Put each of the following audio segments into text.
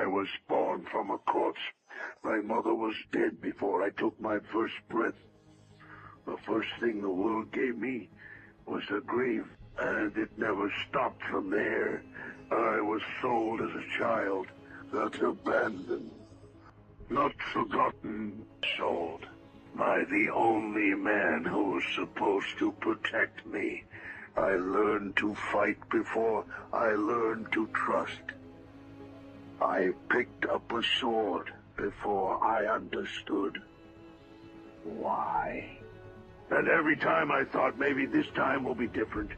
I was born from a corpse. My mother was dead before I took my first breath. The first thing the world gave me was a grave, and it never stopped from there. I was sold as a child, not abandoned, not forgotten, sold by the only man who was supposed to protect me. I learned to fight before I learned to trust. I picked up a sword before I understood why. And every time I thought maybe this time will be different,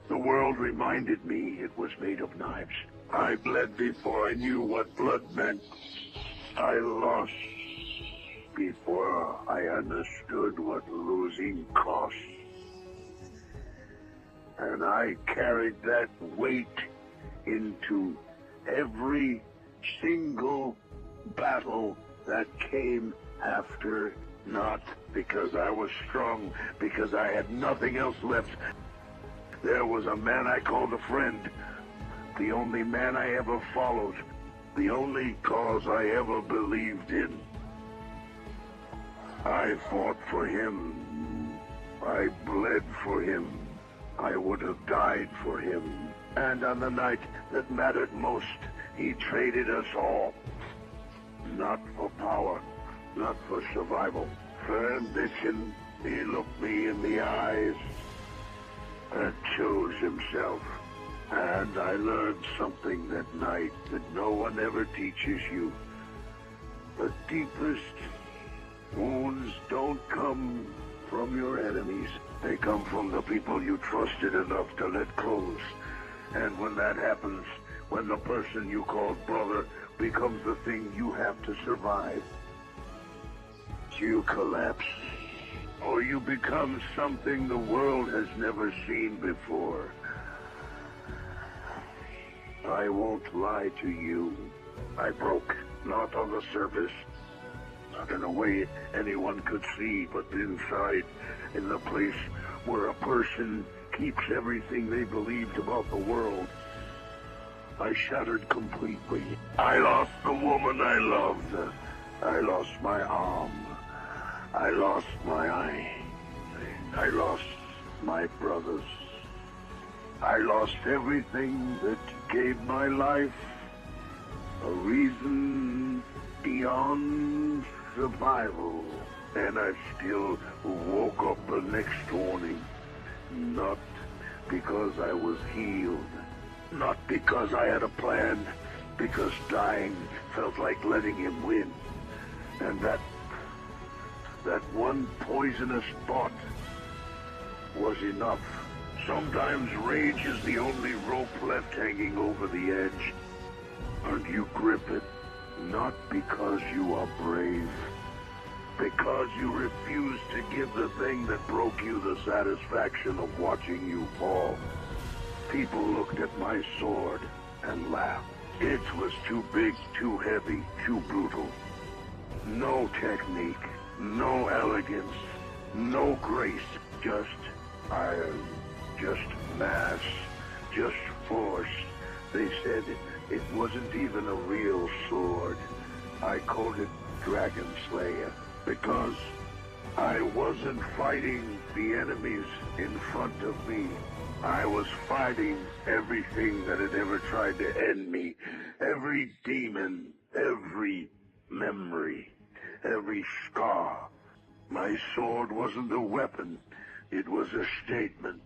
the world reminded me it was made of knives. I bled before I knew what blood meant. I lost before I understood what losing cost. And I carried that weight into every single battle that came after. Not because I was strong, because I had nothing else left. There was a man I called a friend, the only man I ever followed, the only cause I ever believed in. I fought for him. I bled for him. I would have died for him. And on the night that mattered most, he traded us all. Not for power, not for survival, for ambition. He looked me in the eyes and chose himself. And I learned something that night that no one ever teaches you. The deepest wounds don't come from your enemies. They come from the people you trusted enough to let close. And when that happens, when the person you called brother becomes the thing you have to survive, you collapse. Or you become something the world has never seen before. I won't lie to you. I broke, not on the surface, not in a way anyone could see, but inside, in the place where a person keeps everything they believed about the world. I shattered completely. I lost the woman I loved. I lost my arm. I lost my eye. I lost my brothers. I lost everything that gave my life a reason beyond survival. And I still woke up the next morning, not because I was healed, not because I had a plan, because dying felt like letting him win. And that one poisonous thought was enough. Sometimes rage is the only rope left hanging over the edge. And you grip it, not because you are brave, because you refuse to give the thing that broke you the satisfaction of watching you fall. People looked at my sword and laughed. It was too big, too heavy, too brutal. No technique, no elegance, no grace, just iron, just mass, just force. They said it wasn't even a real sword. I called it Dragon Slayer because I wasn't fighting the enemies in front of me. I was fighting everything that had ever tried to end me. Every demon, every memory, every scar. My sword wasn't a weapon. It was a statement.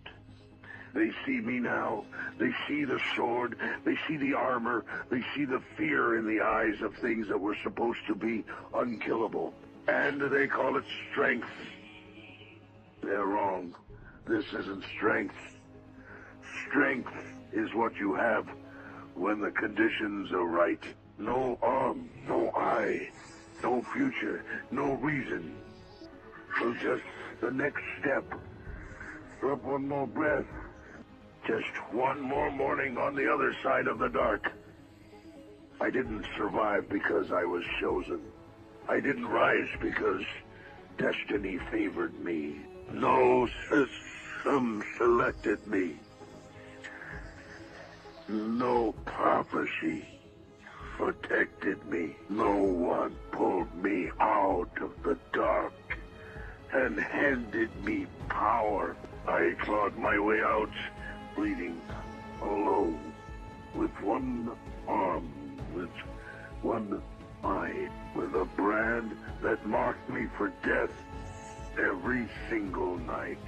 They see me now. They see the sword. They see the armor. They see the fear in the eyes of things that were supposed to be unkillable. And they call it strength. They're wrong. This isn't strength. Strength is what you have when the conditions are right. No arm, no eye, no future, no reason. So just the next step. Drop one more breath. Just one more morning on the other side of the dark. I didn't survive because I was chosen. I didn't rise because destiny favored me. No, some selected me. No prophecy protected me. No one pulled me out of the dark and handed me power. I clawed my way out, bleeding, alone, with one arm, with one eye, with a brand that marked me for death every single night.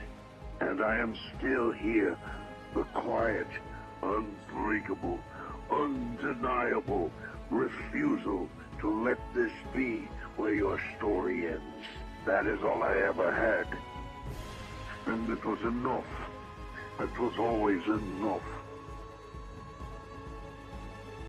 And I am still here, the quiet, unbreakable, undeniable refusal to let this be where your story ends. That is all I ever had. And it was enough. It was always enough.